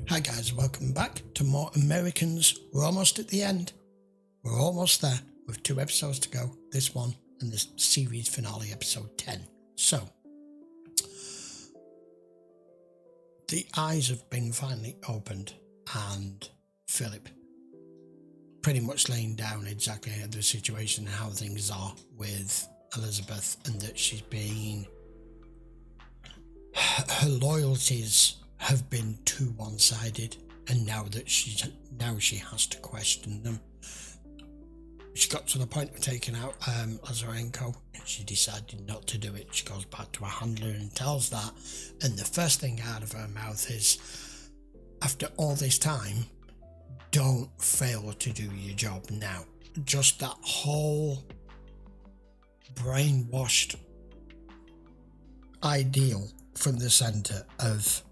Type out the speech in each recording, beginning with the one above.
Hi guys, welcome back to more Americans. We're almost at the end. We're almost there with 2 episodes to go. This one and the series finale, episode 10. So, the eyes have been finally opened and Philip pretty much laying down exactly the situation and how things are with Elizabeth, and that she's been... her loyalties have been too one-sided, and now she has to question them. She got to the point of taking out Lazarenko, and she decided not to do it. She goes back to her handler and tells that, and the first thing out of her mouth is, after all this time, don't fail to do your job now. Just that whole brainwashed ideal from the centre of,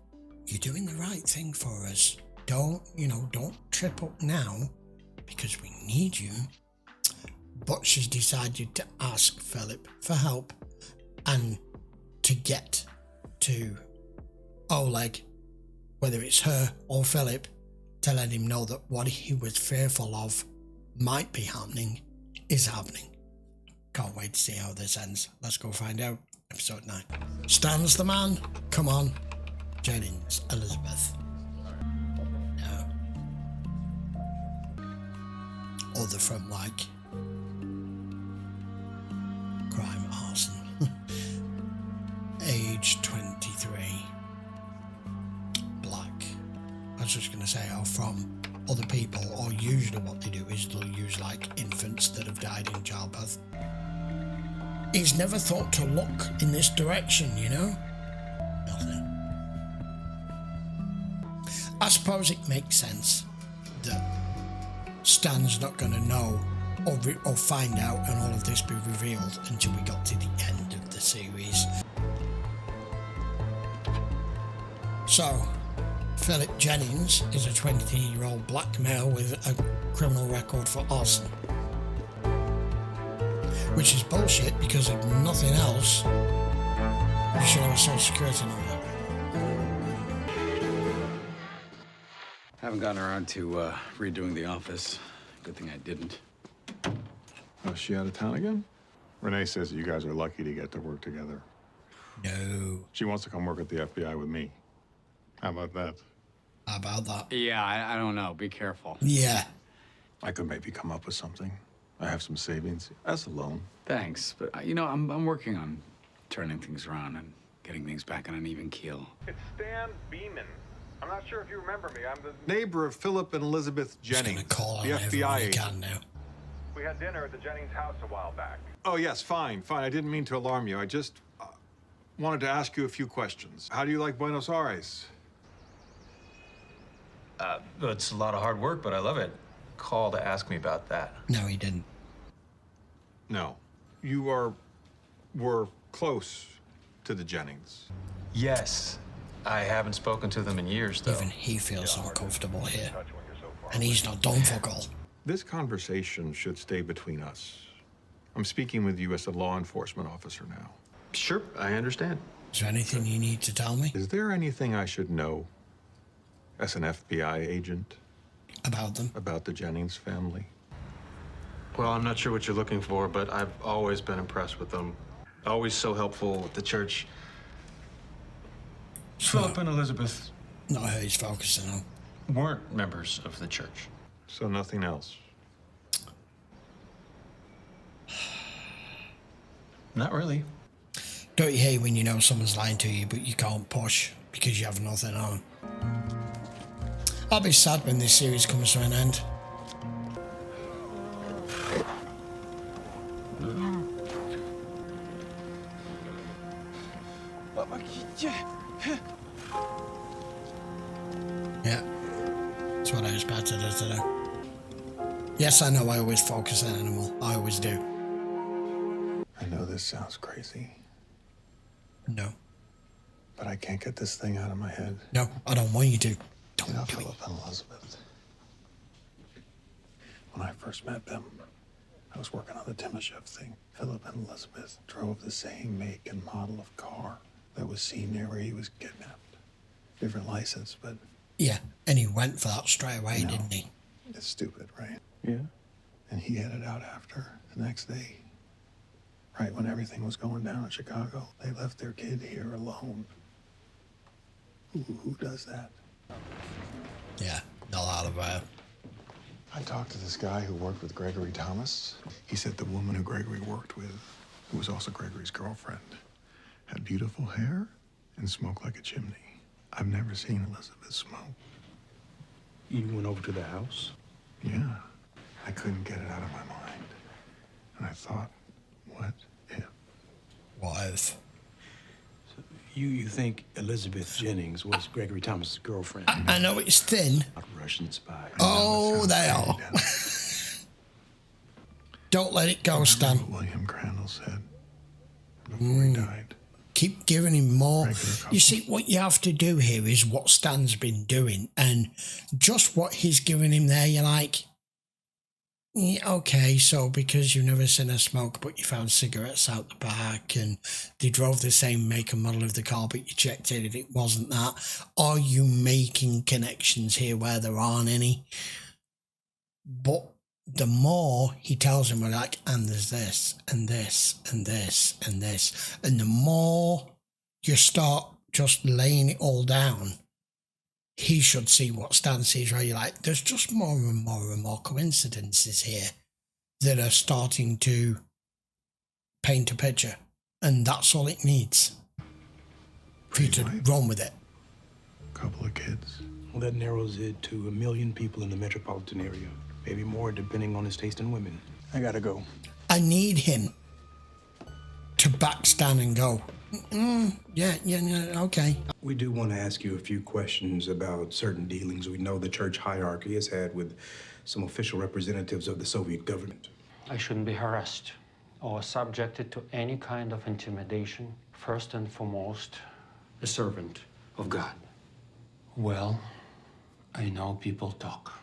you're doing the right thing for us. Don't trip up now because we need you. But she's decided to ask Philip for help and to get to Oleg, whether it's her or Philip, to let him know that what he was fearful of might be happening is happening. Can't wait to see how this ends. Let's go find out. Episode 9. Stan's the man. Come on. Jennings, Elizabeth. No. Other from like crime, arson. Age 23. Black. I was just going to say, or from other people, or usually what they do is they'll use like infants that have died in childbirth. He's never thought to look in this direction, you know? Nothing. I suppose it makes sense that Stan's not going to know or find out and all of this be revealed until we got to the end of the series. So, Philip Jennings is a 20-year-old black male with a criminal record for arson. Which is bullshit, because if nothing else, you should have a social security number. Haven't gotten around to redoing the office. Good thing I didn't. Oh, is she out of town again? Renee says that you guys are lucky to get to work together. No. She wants to come work at the FBI with me. How about that? How about that? Yeah, I don't know. Be careful. Yeah. I could maybe come up with something. I have some savings. As a loan. Thanks, but I'm working on turning things around and getting things back on an even keel. It's Stan Beeman. I'm not sure if you remember me. I'm the Neighbor of Philip and Elizabeth Jennings. Just gonna call on the FBI everyone agent. can now. We had dinner at the Jennings house a while back. Oh, yes, fine. I didn't mean to alarm you. I just wanted to ask you a few questions. How do you like Buenos Aires? It's a lot of hard work, but I love it. Call to ask me about that. No, he didn't. No. You were close to the Jennings. Yes. I haven't spoken to them in years, though. Even he feels uncomfortable here. And he's not done for all. This conversation should stay between us. I'm speaking with you as a law enforcement officer now. Sure, I understand. Is there anything you need to tell me Is there anything I should know as an FBI agent about them? about the Jennings family? Well, I'm not sure what you're looking for, but I've always been impressed with them. Always so helpful with the church. Philip and Elizabeth Not who he's focusing on. weren't members of the church. So nothing else? Not really. Don't you hate when you know someone's lying to you, but you can't push because you have nothing on? I'll be sad when this series comes to an end. Yeah, that's what I expected her to do. Yes, I know I always focus on animal. I always do. I know this sounds crazy, No. but I can't get this thing out of my head. No, I don't want you to. Don't You know, do it. Philip and Elizabeth. When I first met them, I was working on the Timoshev thing. Philip and Elizabeth drove the same make and model of car that was seen near where he was kidnapped. Different license, but Yeah, and he went for that straight away, didn't he? It's stupid, right? Yeah. And he headed out after the next day. Right when everything was going down in Chicago, they left their kid here alone. Who does that? Yeah, not out of there. I talked to this guy who worked with Gregory Thomas. He said the woman who Gregory worked with, who was also Gregory's girlfriend, had beautiful hair and smoked like a chimney. I've never seen Elizabeth smoke. You went over to the house? Yeah. I couldn't get it out of my mind. And I thought, what if? What if? You think Elizabeth Jennings was Gregory Thomas' girlfriend? I know it's thin. A Russian spy. Oh, they are. Don't let it go, Stan. What William Crandall said before he died. Keep giving him more. Regular couple. You see, what you have to do here is what Stan's been doing, and just what he's giving him there, you're like, yeah, okay, so because you've never seen her smoke, but you found cigarettes out the back, and they drove the same make and model of the car, but you checked it and it wasn't that. Are you making connections here where there aren't any? But the more he tells him, we're like, and there's this, and this, and this, and this. And the more you start just laying it all down, he should see what Stan sees, where you're like, there's just more and more and more coincidences here that are starting to paint a picture. And that's all it needs for you to run with it. Couple of kids. Well, that narrows it to 1 million people in the metropolitan area. Maybe more, depending on his taste in women. I gotta go. I need him to back Stan and go, yeah, okay. We do want to ask you a few questions about certain dealings we know the church hierarchy has had with some official representatives of the Soviet government. I shouldn't be harassed or subjected to any kind of intimidation. First and foremost, a servant of God. Well, I know people talk.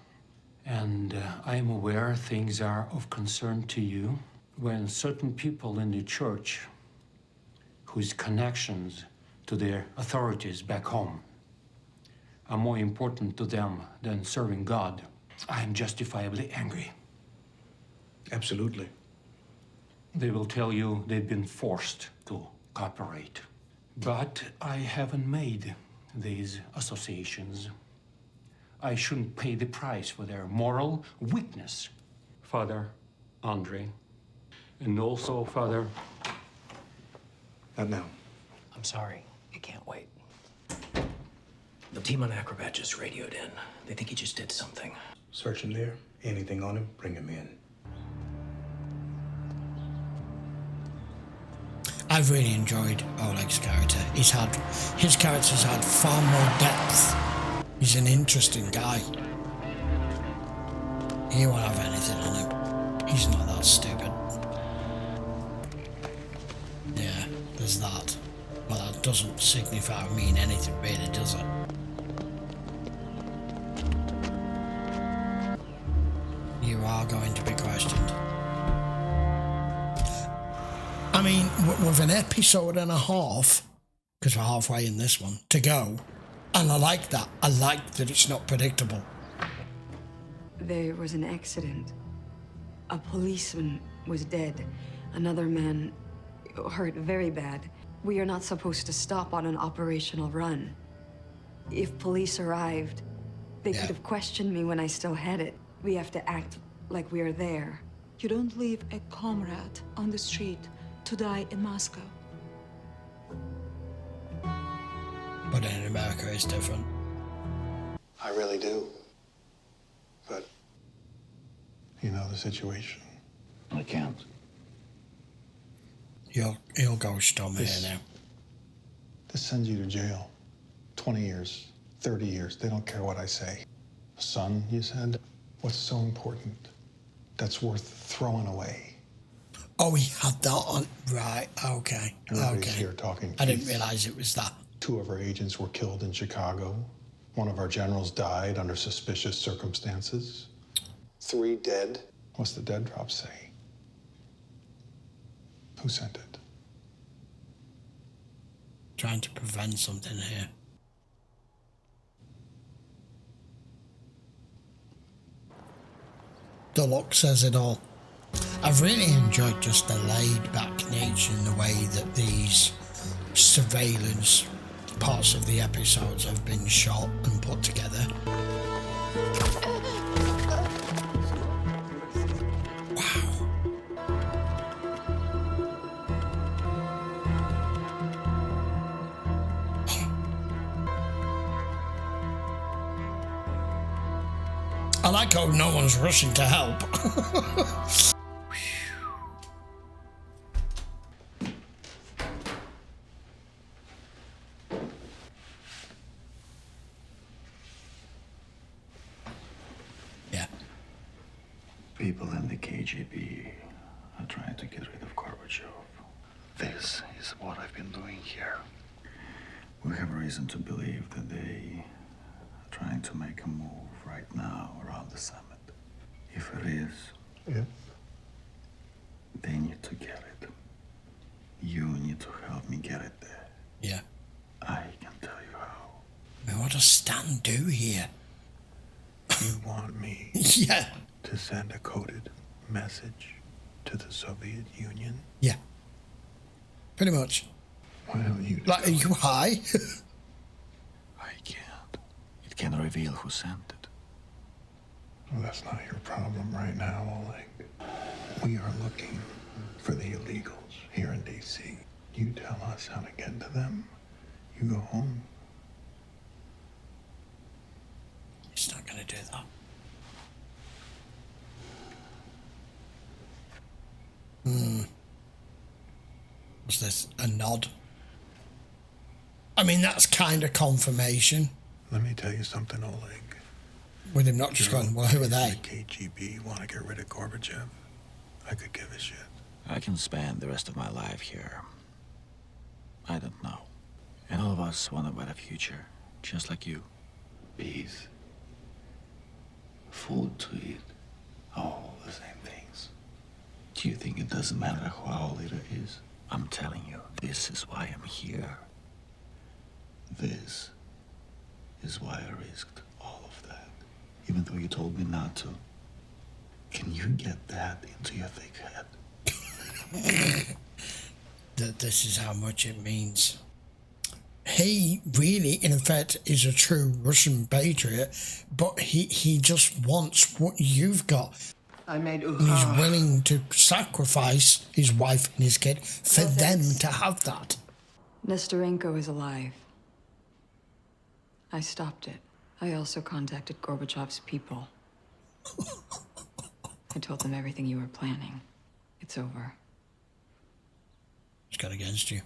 And I am aware things are of concern to you when certain people in the church whose connections to their authorities back home are more important to them than serving God. I am justifiably angry. Absolutely. They will tell you they've been forced to cooperate. But I haven't made these associations. I shouldn't pay the price for their moral weakness. Father Andre, and also Father... Not now. I'm sorry. I can't wait. The team on Acrobat just radioed in. They think he just did something. Search him there. Anything on him, bring him in. I've really enjoyed Oleg's character. His character's had far more depth. He's an interesting guy. He won't have anything on him. He's not that stupid. Yeah, there's that. But that doesn't signify or mean anything really, does it? You are going to be questioned. I mean, with an episode and a half, because we're halfway in this one, to go, and I like that. I like that it's not predictable. There was an accident. A policeman was dead. Another man hurt very bad. We are not supposed to stop on an operational run. If police arrived, they could have questioned me when I still had it. We have to act like we are there. You don't leave a comrade on the street to die in Moscow. But in America, it's different. I really do. But you know the situation. I can't. He'll go storm here now. This sends you to jail. 20 years, 30 years, they don't care what I say. A son, you said? What's so important that's worth throwing away? Oh, he had that on. Right, okay. Everybody's here talking I didn't peace. realize it was that. 2 of our agents were killed in Chicago. 1 of our generals died under suspicious circumstances. 3 dead. What's the dead drop say? Who sent it? Trying to prevent something here. The look says it all. I've really enjoyed just the laid-back nature and the way that these surveillance parts of the episodes have been shot and put together. Wow. I like how no one's rushing to help. Yeah. People in the KGB are trying to get rid of Gorbachev. This is what I've been doing here. We have reason to believe that they are trying to make a move right now around the summit. If it is, Yes. they need to get it. You need to help me get it there. Yeah. I can tell you how. I mean, what does Stan do here? You want me Yeah. to send a coded message to the Soviet Union? Yeah. Pretty much. Why don't you? Like, are you high? I can't. It can reveal who sent it. Well, that's not your problem right now, Oleg. We are looking for the illegals here in D.C. You tell us how to get to them. You go home. He's not going to do that. Was this a nod? I mean, that's kind of confirmation. Let me tell you something, Oleg. With him not just going, well, who are they? The KGB want to get rid of Gorbachev. I could give a shit. I can spend the rest of my life here. I don't know. And all of us want a better future, just like you. Peace. Food to eat. All the same things. Do you think it doesn't matter who our leader is? I'm telling you, this is why I'm here. This is why I risked all of that. Even though you told me not to. Can you get that into your thick head? That this is how much it means. He really, in effect, is a true Russian patriot, but he just wants what you've got. I made And he's willing to sacrifice his wife and his kid for them to have that. Nestorenko is alive. I stopped it. I also contacted Gorbachev's people. I told them everything you were planning. It's over. It's got against you.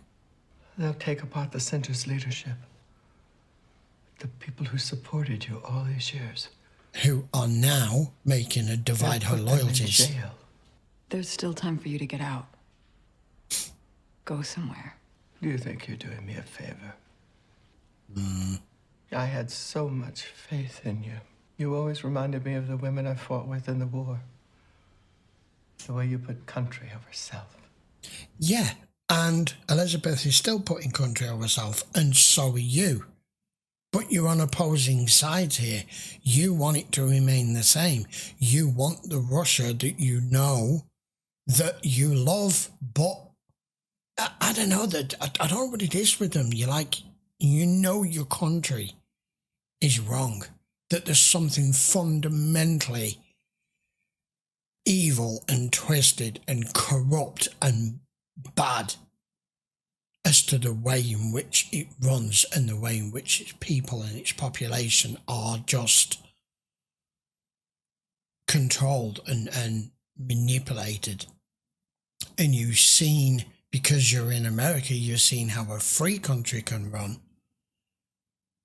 They'll take apart the center's leadership. The people who supported you all these years. Who are now making a divide her They'll put them in loyalties. jail. There's still time for you to get out. Go somewhere. Do you think you're doing me a favor? I had so much faith in you. You always reminded me of the women I fought with in the war. The way you put country over self. Yeah, and Elizabeth is still putting country over self, and so are you. But you're on opposing sides here. You want it to remain the same. You want the Russia that you know, that you love, but I don't know that I don't know what it is with them. You're like, you know your country is wrong. That there's something fundamentally evil and twisted and corrupt and bad as to the way in which it runs and the way in which its people and its population are just controlled and manipulated. And you've seen, because you're in America, you've seen how a free country can run,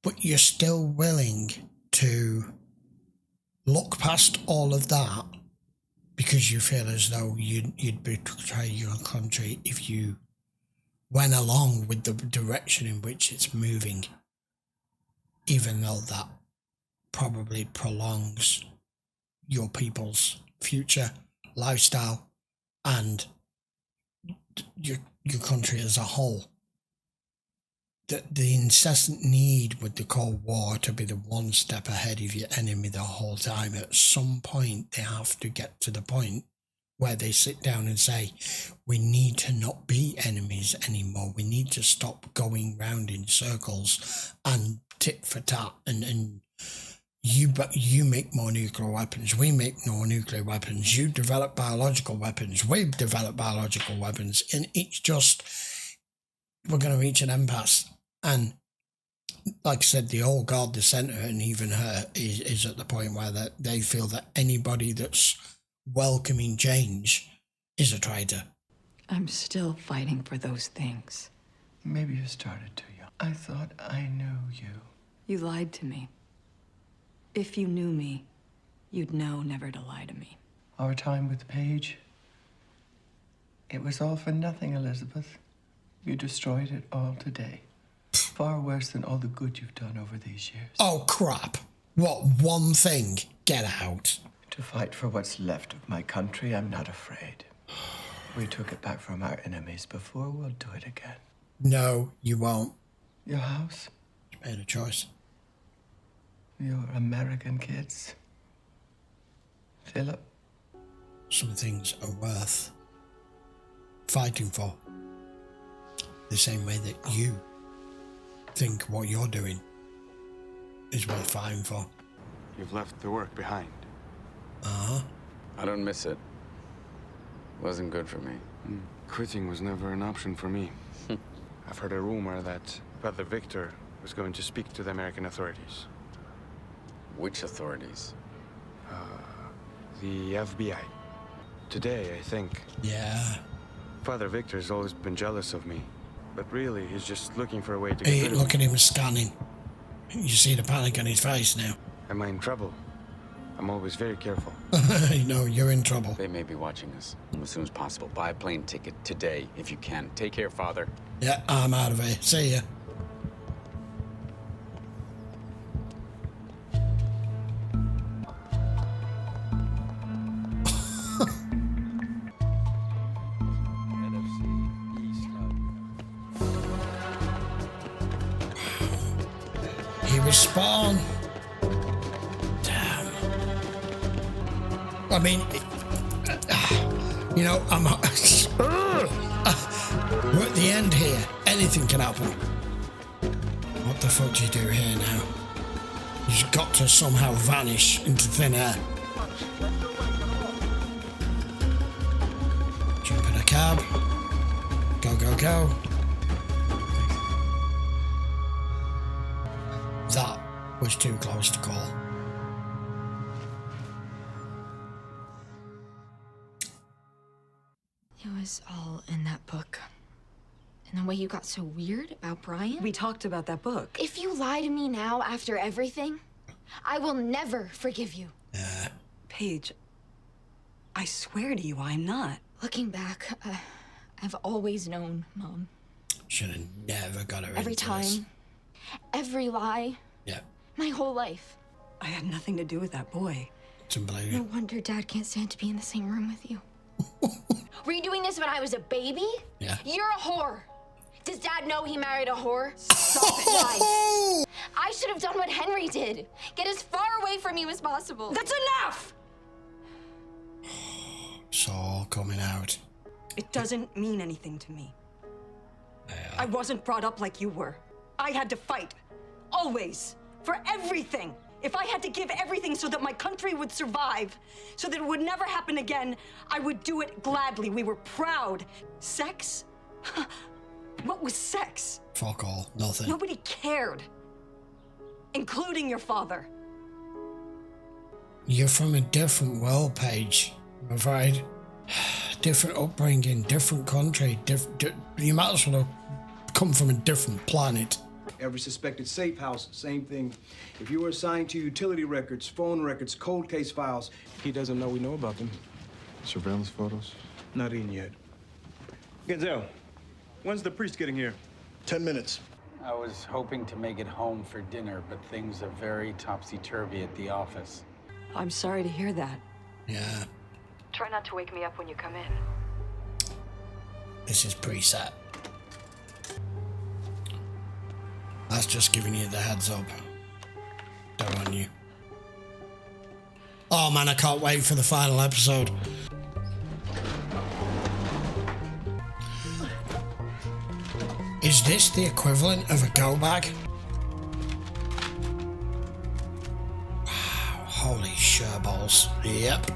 but you're still willing to look past all of that because you feel as though you'd betray your country if you went along with the direction in which it's moving, even though that probably prolongs your people's future lifestyle and your country as a whole. the incessant need with the Cold War to be the one step ahead of your enemy the whole time, at some point they have to get to the point where they sit down and say, we need to not be enemies anymore. We need to stop going round in circles and tit for tat. And you make more nuclear weapons. We make more nuclear weapons. You develop biological weapons. We've developed biological weapons. And it's just, we're going to reach an impasse. And like I said, the old guard, the centre, and even her is at the point where they feel that anybody that's welcoming change is a traitor. I'm still fighting for those things. Maybe you started too young. I thought I knew you. You lied to me. If you knew me, you'd know never to lie to me. Our time with Paige, it was all for nothing, Elizabeth. You destroyed it all today. Far worse than all the good you've done over these years. Oh, crap. What one thing? Get out. To fight for what's left of my country, I'm not afraid. We took it back from our enemies before, we'll do it again. No, you won't. Your house? You made a choice. Your American kids? Philip? Some things are worth fighting for. The same way that you think what you're doing is worth fighting for. You've left the work behind. Uh-huh. I don't miss it. Wasn't good for me. Quitting was never an option for me. I've heard a rumor that Brother Victor was going to speak to the American authorities. Which authorities? The FBI. Today, I think. Yeah. Father Victor's always been jealous of me. But really, he's just looking for a way to get Hey, rid of look me. at him scanning. You see the panic on his face now. Am I in trouble? I'm always very careful. No, you're in trouble. They may be watching us. As soon as possible. Buy a plane ticket today, if you can. Take care, Father. Yeah, I'm out of here. See ya. He was Spawn. Damn. I mean, you know, we're at the end here. Anything can happen. What the fuck do you do here now? You've got to somehow vanish into thin air. Jump in a cab. Go, go, go. That was too close to call. It was all in that book. And the way you got so weird about Brian. We talked about that book. If you lie to me now after everything, I will never forgive you. Paige, I swear to you, I'm not. Looking back, I've always known, Mom. Should have never got her Every into time, this. every lie. Yeah. My whole life. I had nothing to do with that boy. It's unbelievable. No wonder Dad can't stand to be in the same room with you. Were you doing this when I was a baby? Yeah. You're a whore. Does Dad know he married a whore? Stop it, Rhys. I should have done what Henry did. Get as far away from you as possible. That's enough! It's all coming out. It doesn't mean anything to me. I wasn't brought up like you were. I had to fight. Always. For everything. If I had to give everything so that my country would survive, so that it would never happen again, I would do it gladly. We were proud. Sex? What was sex? Fuck all. Nothing. Nobody cared. Including your father. You're from a different world, Paige. I'm afraid. Different upbringing, different country. You might as well have come from a different planet. Every suspected safe house, same thing. If you were assigned to utility records, phone records, cold case files, he doesn't know we know about them. Surveillance photos? Not in yet. Gazelle, when's the priest getting here? 10 minutes. I was hoping to make it home for dinner, but things are very topsy-turvy at the office. I'm sorry to hear that. Yeah. Try not to wake me up when you come in. This is preset. That's just giving you the heads up. Don't want you. Oh man, I can't wait for the final episode. Is this the equivalent of a go bag? Wow, holy sherballs. Yep.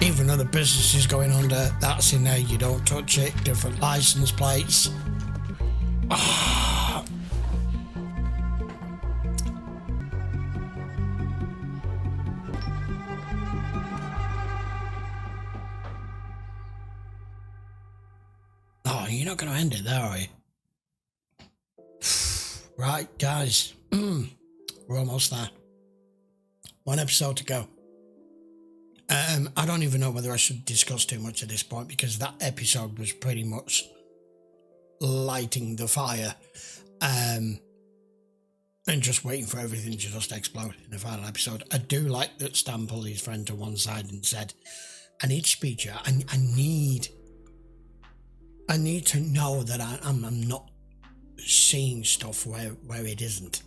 Even other businesses going under, that's in there, you don't touch it, different license plates. Ah. Oh, you're not going to end it there, are you? Right, guys. We're almost there. One episode to go. I don't even know whether I should discuss too much at this point because that episode was pretty much lighting the fire and just waiting for everything to just explode in the final episode. I do like that Stan pulled his friend to one side and said, I need to speak to you. I need to know that I'm not seeing stuff where it isn't.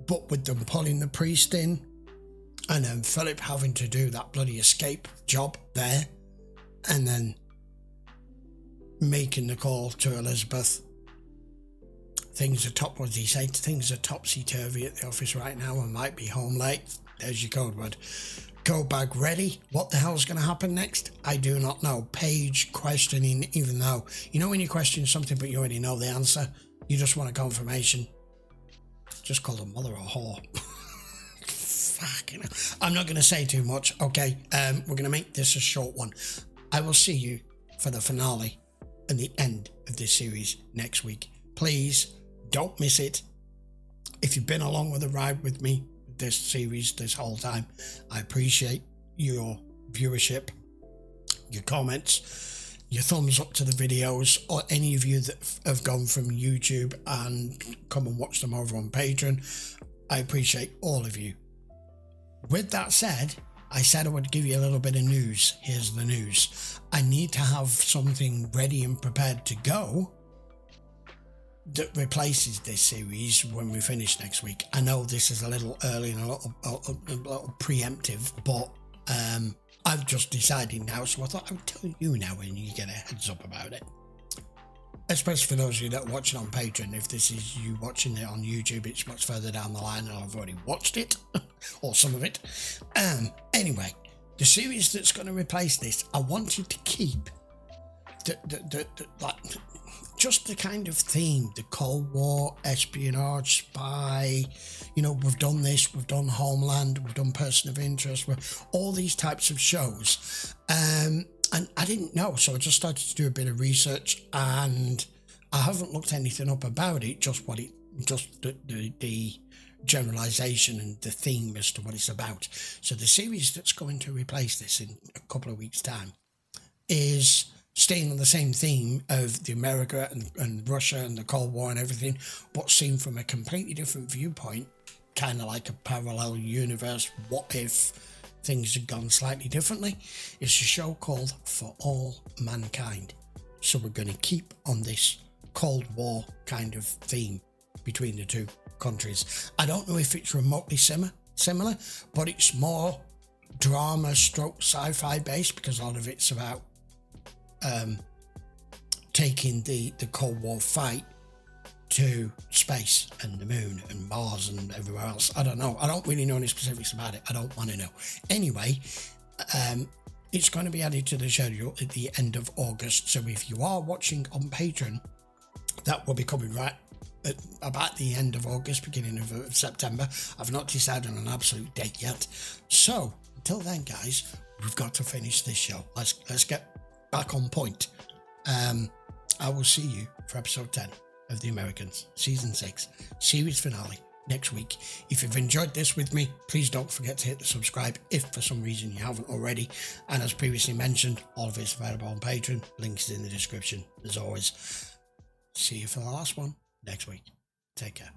But with them pulling the priest in, and then Philip having to do that bloody escape job there, and then making the call to Elizabeth. Things are what did he say? Things are topsy-turvy at the office right now. I might be home late. There's your code word. Go bag ready. What the hell's going to happen next? I do not know. Paige questioning, even though, you know when you question something but you already know the answer? You just want a confirmation. Just call the mother a whore. Fucking hell. I'm not going to say too much, okay? We're going to make this a short one. I will see you for the finale and the end of this series next week. Please don't miss it. If you've been along with the ride with me, this series, this whole time, I appreciate your viewership, your comments, your thumbs up to the videos, or any of you that have gone from YouTube and come and watch them over on Patreon. I appreciate all of you. With that said, I said I would give you a little bit of news. Here's the news. I need to have something ready and prepared to go that replaces this series when we finish next week. I know this is a little early and a little preemptive, but I've just decided now, so I thought I would tell you now and you get a heads up about it. Especially for those of you that are watching on Patreon. If this is you watching it on YouTube, it's much further down the line and I've already watched it, or some of it. Anyway, the series that's going to replace this, I wanted to keep just the kind of theme, the Cold War, espionage, spy, you know, we've done this, we've done Homeland, we've done Person of Interest, all these types of shows. And I didn't know, so I just started to do a bit of research, and I haven't looked anything up about it, just the generalization and the theme as to what it's about. So the series that's going to replace this in a couple of weeks' time is staying on the same theme of the America and Russia and the Cold War and everything, but seen from a completely different viewpoint, kind of like a parallel universe. What if things had gone slightly differently? It's a show called For All Mankind. So we're going to keep on this Cold War kind of theme between the two countries. I don't know if it's remotely similar, but it's more drama stroke sci-fi based, because a lot of it's about taking the Cold War fight to space and the moon and Mars and everywhere else. I don't know. I don't really know any specifics about it. I don't want to know. Anyway, it's going to be added to the schedule at the end of August. So if you are watching on Patreon, that will be coming right at about the end of August, beginning of September. I've not decided on an absolute date yet. So until then, guys, we've got to finish this show. Let's get back on point. I will see you for episode 10 of The Americans, season 6, series finale next week. If you've enjoyed this with me, please don't forget to hit the subscribe if for some reason you haven't already. And as previously mentioned, all of it's available on Patreon. Links in the description. As always, see you for the last one next week. Take care.